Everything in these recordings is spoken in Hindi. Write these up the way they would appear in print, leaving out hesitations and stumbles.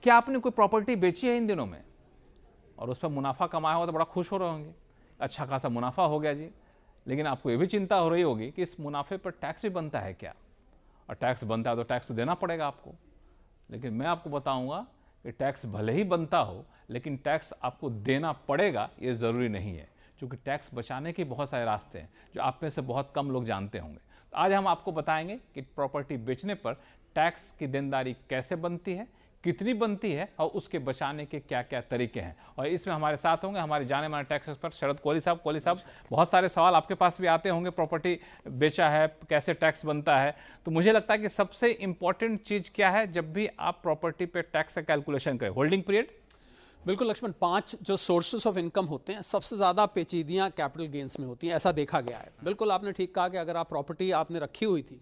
क्या आपने कोई प्रॉपर्टी बेची है इन दिनों में और उस पर मुनाफा कमाया हो तो बड़ा खुश हो रहे होंगे, अच्छा खासा मुनाफा हो गया जी, लेकिन आपको ये भी चिंता हो रही होगी कि इस मुनाफे पर टैक्स भी बनता है क्या, और टैक्स बनता है तो टैक्स तो देना पड़ेगा आपको। लेकिन मैं आपको बताऊंगा कि टैक्स भले ही बनता हो लेकिन टैक्स आपको देना पड़ेगा ये ज़रूरी नहीं है, क्योंकि टैक्स बचाने के बहुत सारे रास्ते हैं जो आप में से बहुत कम लोग जानते होंगे। तो आज हम आपको बताएंगे कि प्रॉपर्टी बेचने पर टैक्स की देनदारी कैसे बनती है, कितनी बनती है और उसके बचाने के क्या क्या तरीके हैं। और इसमें हमारे साथ होंगे हमारे जाने माने टैक्स एक्सपर्ट शरद कोहली साहब। कोहली साहब, बहुत सारे सवाल आपके पास भी आते होंगे, प्रॉपर्टी बेचा है कैसे टैक्स बनता है, तो मुझे लगता है कि सबसे इंपॉर्टेंट चीज़ क्या है जब भी आप प्रॉपर्टी पे टैक्स का कैलकुलेशन करें? Holding period. बिल्कुल लक्ष्मण, 5 जो सोर्सेस ऑफ इनकम होते हैं सबसे ज़्यादा पेचीदियाँ कैपिटल गेन्स में होती हैं, ऐसा देखा गया है। बिल्कुल आपने ठीक कहा कि अगर आप प्रॉपर्टी आपने रखी हुई थी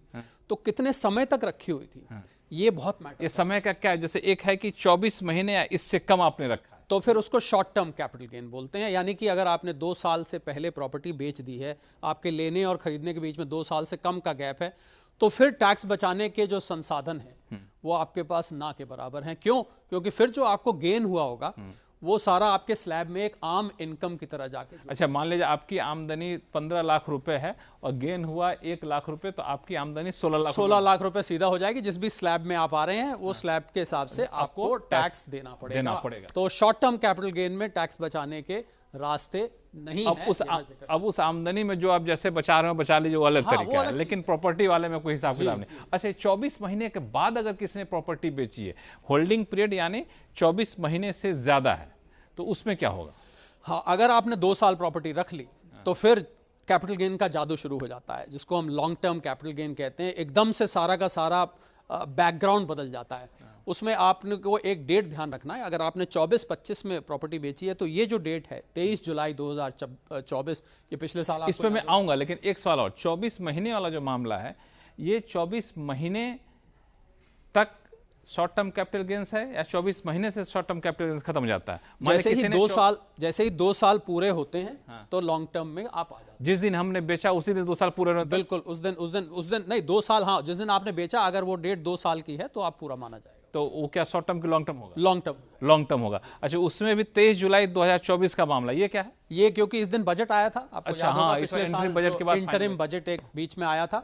तो कितने समय तक रखी हुई थी, ये बहुत मैटर। ये समय का क्या है? जैसे एक है कि 24 महीने या इससे कम आपने रखा है तो फिर उसको शॉर्ट टर्म कैपिटल गेन बोलते हैं। यानी कि अगर आपने 2 साल से पहले प्रॉपर्टी बेच दी है, आपके लेने और खरीदने के बीच में 2 साल से कम का गैप है, तो फिर टैक्स बचाने के जो संसाधन हैं वो आपके पास ना के बराबर हैं। क्यों? क्योंकि फिर जो आपको गेन हुआ होगा वो सारा आपके स्लैब में एक आम इनकम की तरह जाके। अच्छा, मान लीजिए आपकी आमदनी 15 लाख रुपए है और गेन हुआ 1 लाख रुपए, तो आपकी आमदनी 16 लाख रुपए सीधा हो जाएगी। जिस भी स्लैब में आप आ रहे हैं वो स्लैब के हिसाब से आपको टैक्स देना पड़ेगा। तो शॉर्ट टर्म कैपिटल गेन में टैक्स बचाने के रास्ते नहीं अब है। अब उस आमदनी में जो आप जैसे बचा रहे हो बचा लीजिए, वो अलग तरीका है, लेकिन प्रॉपर्टी वाले में कोई हिसाब किताब नहीं। अच्छा, 24 महीने के बाद अगर किसी ने प्रॉपर्टी बेची है, होल्डिंग पीरियड यानी 24 महीने से ज्यादा है, तो उसमें क्या होगा? हाँ, अगर आपने 2 साल प्रॉपर्टी रख ली तो फिर कैपिटल गेन का जादू शुरू हो जाता है, जिसको हम लॉन्ग टर्म कैपिटल गेन कहते हैं। एकदम से सारा का सारा बैकग्राउंड बदल जाता है। उसमें आपने को एक डेट ध्यान रखना है। अगर आपने 24-25 में प्रॉपर्टी बेची है तो ये जो डेट है 23 जुलाई 2024, ये पिछले साल। इस पर मैं आऊंगा, लेकिन एक सवाल और, 24 महीने वाला जो मामला है, ये 24 महीने तक शॉर्ट टर्म कैपिटल गेन्स है या 24 महीने से शॉर्ट टर्म कैपिटल गेन्स खत्म हो जाता है? जैसे ही 2 साल पूरे होते हैं तो लॉन्ग टर्म में आप आ जाते हैं। जिस दिन हमने बेचा उसी दिन 2 साल पूरे होते हैं। बिल्कुल, उस दिन नहीं, 2 साल। हाँ, जिस दिन आपने बेचा अगर वो डेट 2 साल की है तो आप पूरा माना जाएगा। तो वो क्या शॉर्ट टर्म की लॉन्ग टर्म होगा? लॉन्ग टर्म होगा। अच्छा, उसमें भी 23 जुलाई 2024 का मामला, ये क्या है? ये क्योंकि इस दिन बजट आया था, आपको अच्छा, हाँ, बजट के बाद इंटरिम बजट एक बीच में आया था,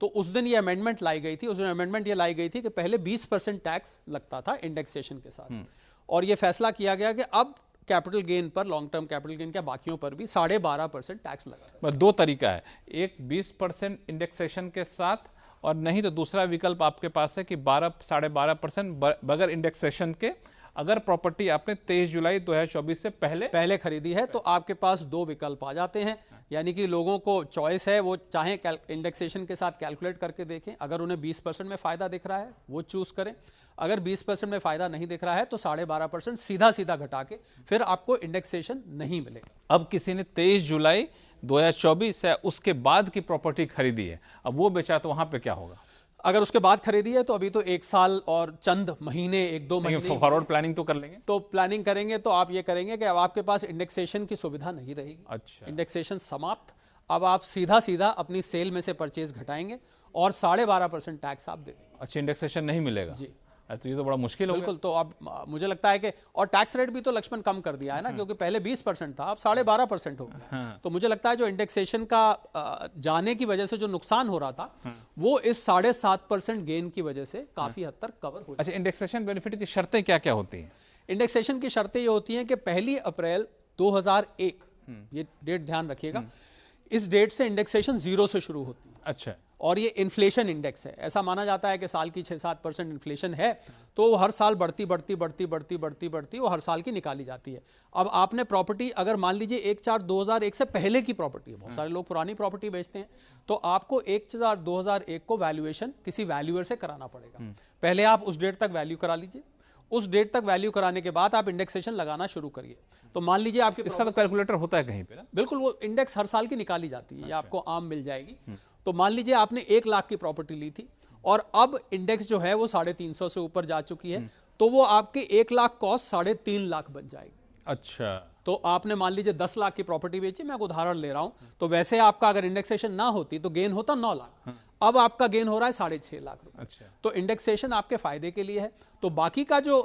तो उस दिन ये अमेंडमेंट लाई गई थी। उसमें अमेंडमेंट ये लाई गई थी कि पहले 20% टैक्स लगता था इंडेक्सेशन के साथ, और ये फैसला किया गया कि अब कैपिटल गेन पर, लॉन्ग टर्म कैपिटल गेन के बाकियों पर भी 12.5% टैक्स लगा। 2 तरीका है, एक 20% इंडेक्सेशन के साथ, और नहीं तो दूसरा विकल्प आपके पास है कि 12-12.5% बगैर इंडेक्सेशन के। अगर प्रॉपर्टी आपने 23 जुलाई 2024 से पहले खरीदी है तो आपके पास 2 विकल्प आ जाते हैं। यानी कि लोगों को चॉइस है, वो चाहे इंडेक्सेशन के साथ कैलकुलेट करके देखें। अगर उन्हें 20% में फायदा दिख रहा है वो चूज करें। अगर 20% में फायदा नहीं दिख रहा है तो 12.5% सीधा घटा के फिर आपको इंडेक्सेशन नहीं मिलेगा। अब किसी ने 23 जुलाई 2024 है उसके बाद की प्रॉपर्टी खरीदी है, अब वो बेचा, तो वहां पे क्या होगा? अगर उसके बाद खरीदी है तो अभी तो 1 साल और चंद महीने, 1-2 महीने फॉरवर्ड प्लानिंग तो कर लेंगे। तो प्लानिंग करेंगे तो आप ये करेंगे कि अब आपके पास इंडेक्सेशन की सुविधा नहीं रहेगी। अच्छा, इंडेक्सेशन समाप्त। अब आप सीधा अपनी सेल में से परचेज घटाएंगे और 12.5% टैक्स आप दे देंगे। अच्छा, इंडेक्सेशन नहीं मिलेगा जी। तो ये तो बड़ा मुश्किल हो। बिल्कुल। तो अब मुझे लगता है कि, और टैक्स रेट भी तो लक्ष्मण कम कर दिया है ना, क्योंकि पहले 20% था, अब 12.5% हो गया। तो मुझे लगता है जो इंडेक्सेशन का जाने की वजह से जो नुकसान हो रहा था वो इस 7.5% गेन की वजह से काफी हद तक कवर हो। अच्छा, इंडेक्सेशन बेनिफिट की शर्तें क्या क्या होती हैं? इंडेक्सेशन की शर्तें ये होती हैं कि 1 अप्रैल 2001, ये डेट ध्यान रखिएगा, इस डेट से इंडेक्सेशन 0 से शुरू होती है। अच्छा, और ये इन्फ्लेशन इंडेक्स है। ऐसा माना जाता है कि साल की 6-7% इन्फ्लेशन है तो वो हर साल बढ़ती वो हर साल की निकाली जाती है। अब आपने प्रॉपर्टी, अगर मान लीजिए 1/4/2001 से पहले की प्रॉपर्टी है, बहुत सारे लोग पुरानी प्रॉपर्टी बेचते हैं, तो आपको 1/4/2001 को वैल्यूएशन किसी वैल्यूअर से कराना पड़ेगा। पहले आप उस डेट तक वैल्यू करा लीजिए, उस डेट तक वैल्यू कराने के बाद आप इंडेक्सेशन लगाना शुरू करिए। तो मान लीजिए आपके, इसका तो कैलकुलेटर होता है कहीं पे ना? बिल्कुल, वो इंडेक्स हर साल की निकाली जाती है। ये आपको आम मिल जाएगी। तो मान लीजिए आपने 1 लाख की प्रॉपर्टी ली थी और अब इंडेक्स जो है वो 350 से ऊपर जा चुकी है, तो वो आपके 1 लाख कॉस्ट 3.5 लाख बन जाएगी। अच्छा, तो आपने मान लीजिए 10 लाख की प्रॉपर्टी बेची, मैं एक उदाहरण ले रहा हूं, तो वैसे आपका अगर इंडेक्सेशन ना होती तो गेन होता 9 लाख। अब आपका गेन हो रहा है 6.5 लाख रुपए। अच्छा, तो इंडेक्सेशन आपके फायदे के लिए है। तो बाकी का जो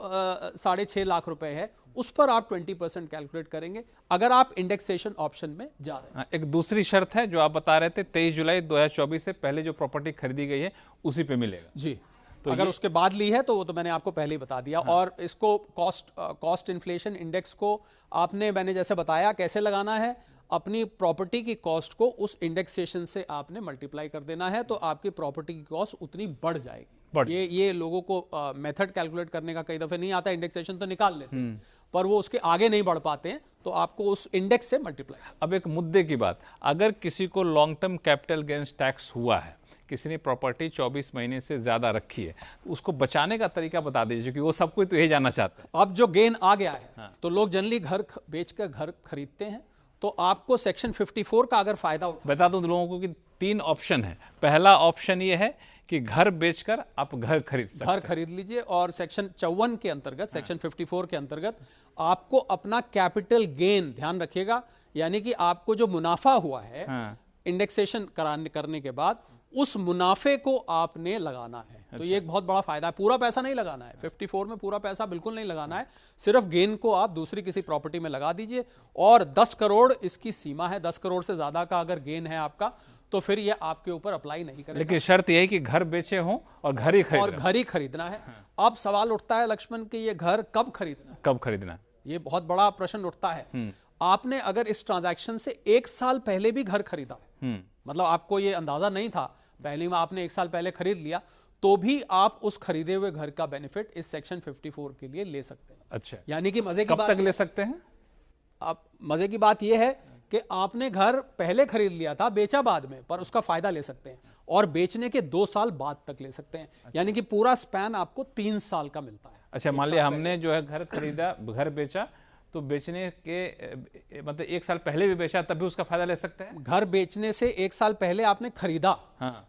6.5 लाख रुपए है उस पर आप 20% कैलकुलेट करेंगे अगर आप इंडेक्सेशन ऑप्शन में जा रहे हैं। एक दूसरी शर्त है जो आप बता रहे थे, 23 जुलाई 2024 से पहले जो प्रॉपर्टी खरीदी गई है उसी पे मिलेगा जी। तो अगर उसके बाद ली है तो वो तो मैंने आपको पहले ही बता दिया। और इसको कॉस्ट इन्फ्लेशन इंडेक्स को आपने, मैंने जैसे बताया कैसे लगाना है, अपनी प्रॉपर्टी की कॉस्ट को उस इंडेक्सेशन से आपने मल्टीप्लाई कर देना है, तो आपकी प्रॉपर्टी की कॉस्ट उतनी बढ़ जाएगी। ये लोगों को मेथड कैलकुलेट करने का कई दफे नहीं आता, इंडेक्सेशन तो निकाल लेते हैं पर वो उसके आगे नहीं बढ़ पाते हैं, तो आपको उस इंडेक्स से मल्टीप्लाई। अब एक मुद्दे की बात, अगर किसी को long term capital gains tax हुआ है, किसी ने प्रॉपर्टी 24 महीने से ज्यादा रखी है, तो उसको बचाने का तरीका बता दीजिए, क्योंकि वो सब कुछ तो यही जानना चाहता है। अब जो गेन आ गया है तो लोग जनरली घर बेचकर घर खरीदते हैं, तो आपको सेक्शन 54 का अगर फायदा बता दूं लोगों को कि 3 ऑप्शन है। पहला ऑप्शन ये है कि घर बेचकर आप घर खरीद लीजिए, और सेक्शन 54 के अंतर्गत, सेक्शन 54 के अंतर्गत आपको अपना कैपिटल गेन, ध्यान रखिएगा, यानी कि आपको जो मुनाफा हुआ है इंडेक्सेशन करने के बाद उस मुनाफे को आपने लगाना है। तो ये एक बहुत बड़ा फायदा है। पूरा पैसा नहीं लगाना है, 54 में पूरा पैसा बिल्कुल नहीं लगाना है, सिर्फ गेन को आप दूसरी किसी प्रॉपर्टी में लगा दीजिए। और 10 करोड़ इसकी सीमा है, 10 करोड़ से ज्यादा का अगर गेन है आपका तो फिर ये आपके ऊपर अप्लाई नहीं करेगा। लेकिन शर्त यह है कि घर बेचे हों और घर ही खरीदना है। अब सवाल उठता है लक्ष्मण कि ये घर कब खरीदना है? ये बहुत बड़ा प्रश्न उठता है। आपने अगर इस ट्रांजैक्शन से 1 साल पहले भी घर खरीदा है, मतलब आपको ये अंदाजा नहीं था, पहले में आपने 1 साल पहले खरीद लिया, तो भी आप उस खरीदे हुए घर का बेनिफिट इस सेक्शन 54 के लिए ले सकते हैं। अच्छा, यानी कि मजे की कब तक ले सकते हैं? अब मजे की बात यह है कि आपने घर पहले खरीद लिया था, बेचा बाद में, पर उसका फायदा ले सकते हैं, और बेचने के 2 साल बाद तक ले सकते हैं। अच्छा। यानी कि पूरा स्पैन आपको 3 साल का मिलता है। अच्छा, मान लिया हमने जो है घर खरीदा, घर बेचा, तो बेचने के मतलब 1 साल पहले भी बेचा तब भी उसका फायदा ले सकते हैं? घर बेचने से 1 साल पहले आपने खरीदा,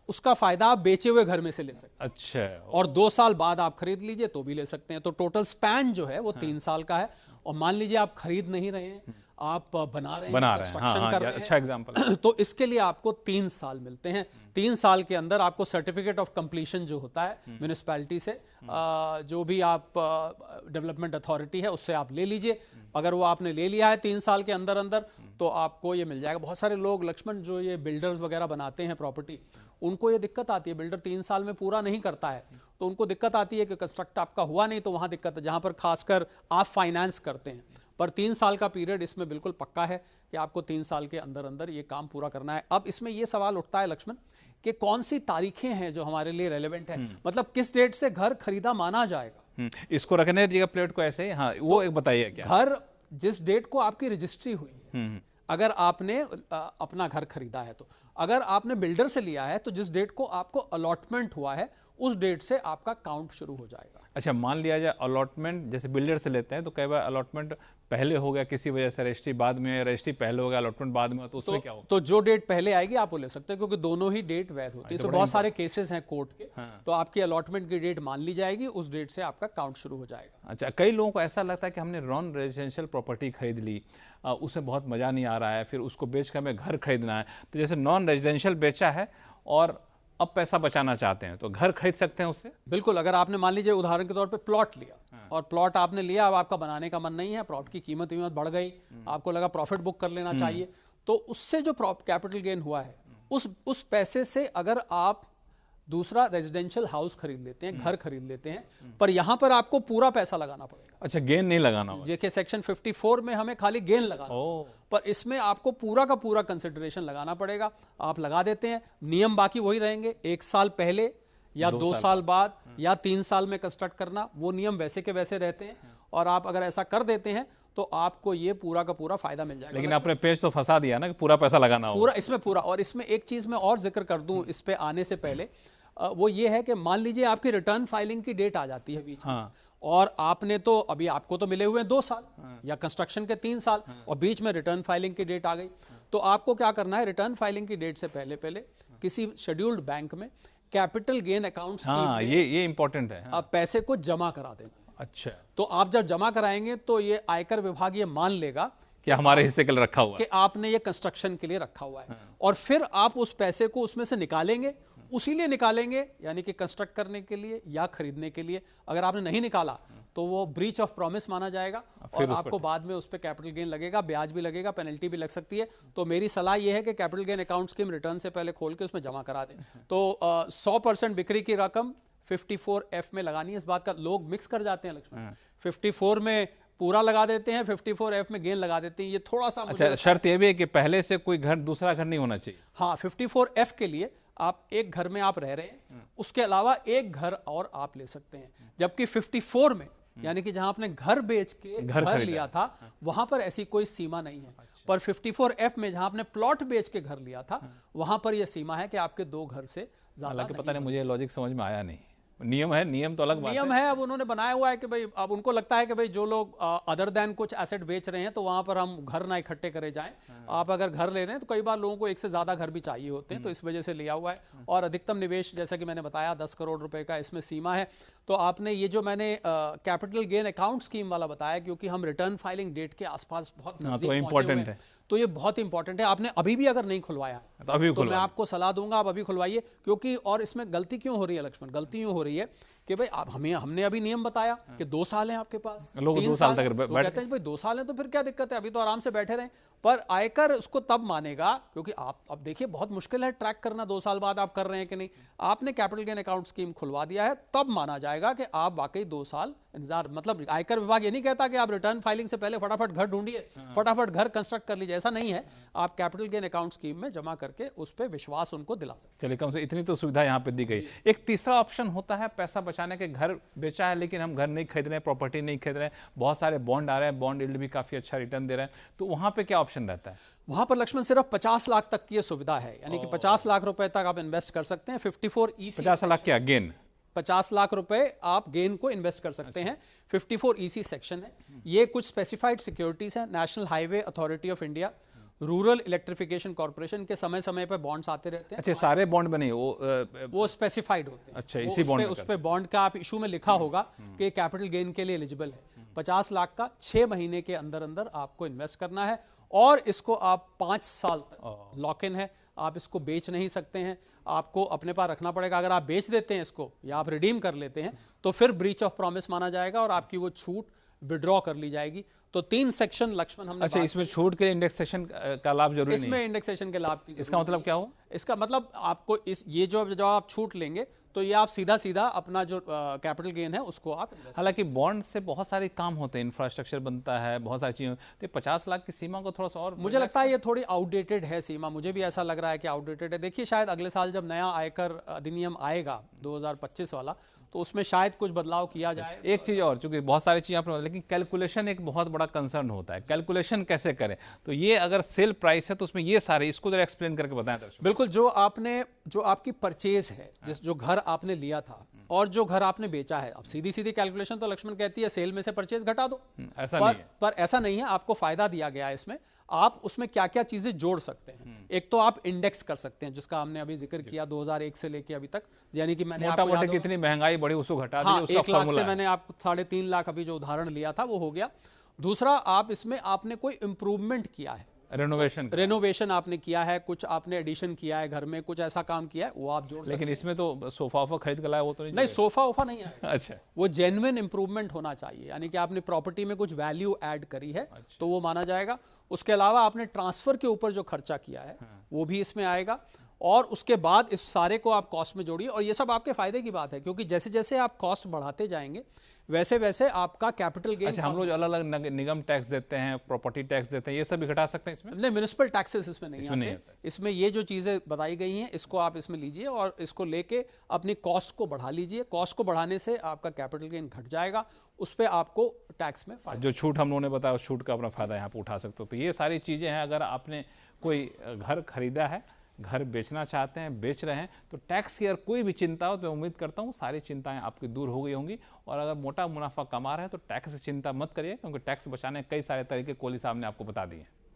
उसका फायदा आप बेचे हुए घर में से ले सकते हैं। अच्छा, और 2 साल बाद आप खरीद लीजिए तो भी ले सकते हैं। तो टोटल स्पैन जो है वो 3 साल का है। और मान लीजिए आप खरीद नहीं रहे हैं, आप बना रहे हैं, कंस्ट्रक्शन कर रहे हैं, अच्छा एग्जांपल तो इसके लिए आपको 3 साल मिलते हैं। 3 साल के अंदर आपको सर्टिफिकेट ऑफ कंप्लीशन जो होता है म्युनिसिपैलिटी से, जो भी आप डेवलपमेंट अथॉरिटी है उससे आप ले लीजिए। अगर वो आपने ले लिया है 3 साल के अंदर अंदर, तो आपको ये मिल जाएगा। बहुत सारे लोग लक्ष्मण जो ये बिल्डर्स वगैरह बनाते हैं प्रॉपर्टी, उनको ये दिक्कत आती है, बिल्डर 3 साल में पूरा नहीं करता है, तो उनको दिक्कत आती है कि कंस्ट्रक्ट आपका हुआ नहीं, तो वहां दिक्कत है, जहां पर खासकर आप फाइनेंस करते हैं। पर 3 साल का पीरियड इसमें बिल्कुल पक्का है कि आपको 3 साल के अंदर अंदर ये काम पूरा करना है। अब इसमें ये सवाल उठता है लक्ष्मण कि कौन सी तारीखें हैं जो हमारे लिए रेलेवेंट है, मतलब किस डेट से घर खरीदा माना जाएगा। इसको रखने दीजिएगा प्लेट को ऐसे ही। हाँ, वो एक बताइए क्या। घर जिस डेट को आपकी रजिस्ट्री हुई है, अगर आपने अपना घर खरीदा है, तो अगर आपने बिल्डर से लिया है तो जिस डेट को आपको अलॉटमेंट हुआ है उस डेट से आपका काउंट शुरू हो जाएगा। अच्छा, मान लिया जाए अलॉटमेंट जैसे बिल्डर से लेते हैं, तो कई बार अलॉटमेंट पहले हो गया किसी वजह से, रजिस्ट्री बाद में, रजिस्ट्री पहले हो गया, अलॉटमेंट बाद में, तो उसमें क्या होगा? तो जो डेट पहले आएगी आप वो ले सकते हैं, क्योंकि दोनों ही डेट वैध होती है। इसमें बहुत सारे केसेस हैं कोर्ट के। तो आपकी अलॉटमेंट की डेट मान ली जाएगी, उस डेट से आपका काउंट शुरू हो जाएगा। अच्छा, कई लोगों को ऐसा लगता है कि हमने नॉन रेजिडेंशियल प्रॉपर्टी खरीद ली, उसमें बहुत मजा नहीं आ रहा है, फिर उसको बेच कर हमें घर खरीदना है। तो जैसे नॉन रेजिडेंशियल बेचा है और अब पैसा बचाना चाहते हैं, तो घर खरीद सकते हैं उससे? बिल्कुल। अगर आपने मान लीजिए उदाहरण के तौर पे प्लॉट लिया, और प्लॉट आपने लिया, अब आपका बनाने का मन नहीं है, प्लॉट की कीमत बढ़ गई, आपको लगा प्रॉफिट बुक कर लेना चाहिए, तो उससे जो कैपिटल गेन हुआ है उस पैसे से अगर आप दूसरा रेजिडेंशियल हाउस खरीद लेते हैं, घर खरीद लेते हैं, पर यहां पर आपको पूरा पैसा लगाना पड़ेगा। अच्छा, गेन नहीं लगाना होगा। देखिए सेक्शन 54 में हमें खाली गेन लगाना, पर इसमें आपको पूरा का पूरा कंसिडरेशन लगाना पड़ेगा। आप लगा देते हैं, नियम बाकी वही रहेंगे, 1 साल पहले या 2 साल बाद या 3 साल में कंस्ट्रक्ट करना, वो नियम वैसे के वैसे रहते हैं। और आप अगर ऐसा कर देते हैं तो आपको ये पूरा का पूरा फायदा मिल जाएगा। लेकिन आपने पेज तो फंसा दिया ना कि पूरा पैसा लगाना होगा। पूरा इसमें पूरा। और इसमें एक चीज मैं और जिक्र कर दूं इस पे आने से पहले, वो ये है कि मान लीजिए आपकी रिटर्न फाइलिंग की डेट आ जाती है बीच में, और आपने तो अभी आपको तो मिले हुए हैं 2 साल या कंस्ट्रक्शन के 3 साल, और बीच में रिटर्न फाइलिंग की डेट आ गई, तो आपको क्या करना है, रिटर्न फाइलिंग की डेट से पहले पहले किसी शेड्यूल्ड बैंक में कैपिटल गेन अकाउंट ये इंपॉर्टेंट है, आप पैसे को जमा करा देना। अच्छा, तो आप जब जमा कराएंगे तो ये आयकर विभाग ये मान लेगा कि हमारे हिस्से के लिए रखा हुआ है, कि आपने ये कंस्ट्रक्शन के लिए रखा हुआ है, और फिर आप उस पैसे को उसमें से निकालेंगे उसी लिए निकालेंगे, यानी कि कंस्ट्रक्ट करने के लिए या खरीदने के लिए। अगर आपने नहीं निकाला तो वो ब्रीच ऑफ प्रॉमिस माना जाएगा और आपको बाद में उस पर कैपिटल गेन लगेगा, ब्याज भी लगेगा, पेनल्टी भी लग सकती है। तो मेरी सलाह ये है कि capital gain account scheme return से पहले खोल के उसमें जमा करा दें। तो 100% बिक्री की रकम 54F में लगानी है। इस बात का लोग मिक्स कर जाते हैं लक्ष्मण, 54 में पूरा लगा देते हैं, 54F में गेन लगा देते हैं। ये थोड़ा सा अच्छा, शर्त ये भी है कि पहले से कोई घर दूसरा घर नहीं होना चाहिए। हाँ, 54F के लिए आप एक घर में आप रह रहे हैं, उसके अलावा एक घर और आप ले सकते हैं। जबकि 54 में, यानी कि जहां आपने घर बेच के घर लिया था, वहां पर ऐसी कोई सीमा नहीं है। पर 54F में जहां आपने प्लॉट बेच के घर लिया था, वहां पर यह सीमा है कि आपके 2 घर से ज्यादा। पता नहीं, मुझे लॉजिक समझ में आया नहीं। नियम है, नियम तो अलग बात नियम है। अब उन्होंने बनाया हुआ है कि भाई, अब उनको लगता है कि भाई जो लोग अदर देन कुछ एसेट बेच रहे हैं तो वहां पर हम घर ना इकट्ठे करे जाएं। आप अगर घर ले रहे हैं तो कई बार लोगों को एक से ज्यादा घर भी चाहिए होते हैं, तो इस वजह से लिया हुआ है। और अधिकतम निवेश, जैसा कि मैंने बताया, 10 करोड़ रुपए का इसमें सीमा है। तो आपने ये जो मैंने कैपिटल गेन अकाउंट स्कीम वाला बताया, क्योंकि हम रिटर्न फाइलिंग डेट के आसपास बहुत नजदीक पहुंचे हुए हैं, तो ये बहुत इंपॉर्टेंट है। आपने अभी भी अगर नहीं खुलवाया तो मैं आपको सलाह दूंगा आप अभी खुलवाइए। क्योंकि और इसमें गलती क्यों हो रही है लक्ष्मण? गलती यूं हो रही है कि भाई आप हमने अभी नियम बताया कि 2 साल हैं आपके पास, लोग 2 साल तक तो कहते हैं भाई 2 साल है तो फिर क्या दिक्कत है, अभी तो आराम से बैठे रहें। पर आयकर उसको तब मानेगा, क्योंकि आप अब देखिए बहुत मुश्किल है ट्रैक करना 2 साल बाद आप कर रहे हैं कि नहीं। आपने कैपिटल गेन अकाउंट स्कीम खुलवा दिया है, तब माना जाएगा कि आप वाकई 2 साल इंतजार। मतलब आयकर विभाग ये नहीं कहता कि आप रिटर्न फाइलिंग से पहले फटाफट घर ढूंढिए, फटाफट घर कंस्ट्रक्ट कर लीजिए, ऐसा नहीं है। आप कैपिटल गेन अकाउंट स्कीम में जमा करके उस पर विश्वास उनको दिला सकते। चलिए, कम से इतनी तो सुविधा यहाँ पे दी गई। एक तीसरा ऑप्शन होता है पैसा बचाने के। घर बेचा है लेकिन हम घर नहीं खरीद रहे हैं, प्रॉपर्टी नहीं खरीद रहे हैं, बहुत सारे बॉन्ड आ रहे हैं, बॉन्ड यील्ड भी काफी अच्छा रिटर्न दे रहे हैं, तो वहां पे क्या ऑप्शन रहता है? वहां पर लक्ष्मण सिर्फ 50 लाख तक की ये सुविधा है, यानी कि 50 लाख रुपए तक आप इन्वेस्ट कर सकते हैं। 54EC 50 लाख क्या गेन? 50 लाख रुपए आप गेन को इन्वेस्ट कर सकते हैं। 54EC सेक्शन है। ये कुछ स्पेसिफाइड सिक्योरिटीज हैं। National highway authority of India, rural electrification corporation के समय समय पर बॉन्ड्स आते रहते हैं। अच्छा, सारे बॉन्ड बने वो स्पेसिफाइड होते हैं। अच्छा, इसी बॉन्ड उस पे बॉन्ड का आप इशू में लिखा होगा कि कैपिटल गेन के लिए एलिजिबल है। 50 लाख का 6 महीने के अंदर अंदर आपको इन्वेस्ट करना है और इसको आप 5 साल तक लॉक इन है। आप इसको बेच नहीं सकते हैं, आपको अपने पास रखना पड़ेगा। अगर आप बेच देते हैं इसको या आप रिडीम कर लेते हैं तो फिर ब्रीच ऑफ प्रॉमिस माना जाएगा और आपकी वो छूट विड्रॉ कर ली जाएगी। तो 3 सेक्शन लक्ष्मण हमने। अच्छा, इसमें छूट के लिए इंडेक्सेशन का लाभ जरूरी नहीं है? इसमें इंडेक्सेशन के लाभ की इसका मतलब क्या हो? इसका मतलब आपको ये जो आप छूट लेंगे तो ये आप सीधा सीधा अपना जो कैपिटल गेन है उसको आप। हालांकि बॉन्ड से बहुत सारे काम होते हैं, इंफ्रास्ट्रक्चर बनता है, बहुत सारी चीजें, तो 50 लाख की सीमा को थोड़ा सा और मुझे लगता है ये थोड़ी आउटडेटेड है सीमा। मुझे भी ऐसा लग रहा है कि आउटडेटेड है। देखिए, शायद अगले साल जब नया आयकर अधिनियम आएगा 2025 वाला, तो उसमें शायद कुछ बदलाव किया जाए। एक चीज और, चूंकि बहुत सारी चीजें आपने, लेकिन कैलकुलेशन एक बहुत बड़ा कंसर्न होता है। कैलकुलेशन कैसे करें? तो ये अगर सेल प्राइस है तो उसमें ये सारे, इसको जरा एक्सप्लेन करके बताएं। बिल्कुल, जो आपकी परचेज है, जो घर आपने लिया था और जो घर आपने बेचा है, अब सीधी सीधी कैलकुलेशन तो लक्ष्मण कहती है सेल में से परचेज घटा दो। ऐसा नहीं है। पर ऐसा नहीं है, आपको फायदा दिया गया है इसमें। आप उसमें क्या क्या चीजें जोड़ सकते हैं। एक तो आप इंडेक्स कर सकते हैं, जिसका हमने अभी जिक्र किया 2001 से लेके अभी तक, यानी कि मैंने आपको मोटा-मोटी कितनी महंगाई बढ़ी उसको घटा दीजिए, उसका 1 लाख से मैंने आपको 3.5 लाख अभी जो उदाहरण लिया था वो हो गया। दूसरा, आप इसमें आपने कोई इंप्रूवमेंट किया है, रेनोवेशन आपने किया है, कुछ आपने एडिशन किया है घर में, कुछ ऐसा काम किया है, वो आप जोड़ सकते हैं। लेकिन इसमें तो सोफा खरीद कर लाया वो तो नहीं, सोफा नहीं है। अच्छा, वो जेन्युइन इंप्रूवमेंट होना चाहिए, यानी कि आपने प्रॉपर्टी में कुछ वैल्यू ऐड करी है। अच्छा। तो वो माना जाएगा। उसके अलावा आपने ट्रांसफर के ऊपर जो खर्चा किया है वो भी इसमें आएगा। और उसके बाद इस सारे को आप कॉस्ट में जोड़िए। और ये सब आपके फायदे की बात है, क्योंकि जैसे जैसे आप कॉस्ट बढ़ाते जाएंगे वैसे वैसे आपका कैपिटल गेन। अच्छा, हम लोग अलग अलग निगम टैक्स देते हैं, प्रॉपर्टी टैक्स देते हैं, ये सब भी घटा सकते हैं इसमें? नहीं, म्युनिसिपल टैक्सेस इसमें नहीं आते। इसमें ये जो चीजें बताई गई हैं इसको आप इसमें लीजिए और इसको लेके अपनी कॉस्ट को बढ़ा लीजिए। कॉस्ट को बढ़ाने से आपका कैपिटल गेन घट जाएगा, उस पर आपको टैक्स में फायदा। जो छूट हम लोगों ने बताया उस छूट का अपना फायदा यहाँ पे उठा सकते हो। तो ये सारी चीजें हैं। अगर आपने कोई घर खरीदा है, घर बेचना चाहते हैं, बेच रहे हैं, तो टैक्स की अगर कोई भी चिंता हो तो मैं उम्मीद करता हूँ सारी चिंताएं आपकी दूर हो गई होंगी। और अगर मोटा मुनाफा कमा रहे हैं तो टैक्स से चिंता मत करिए, क्योंकि टैक्स बचाने के कई सारे तरीके कोहली साहब ने आपको बता दिए।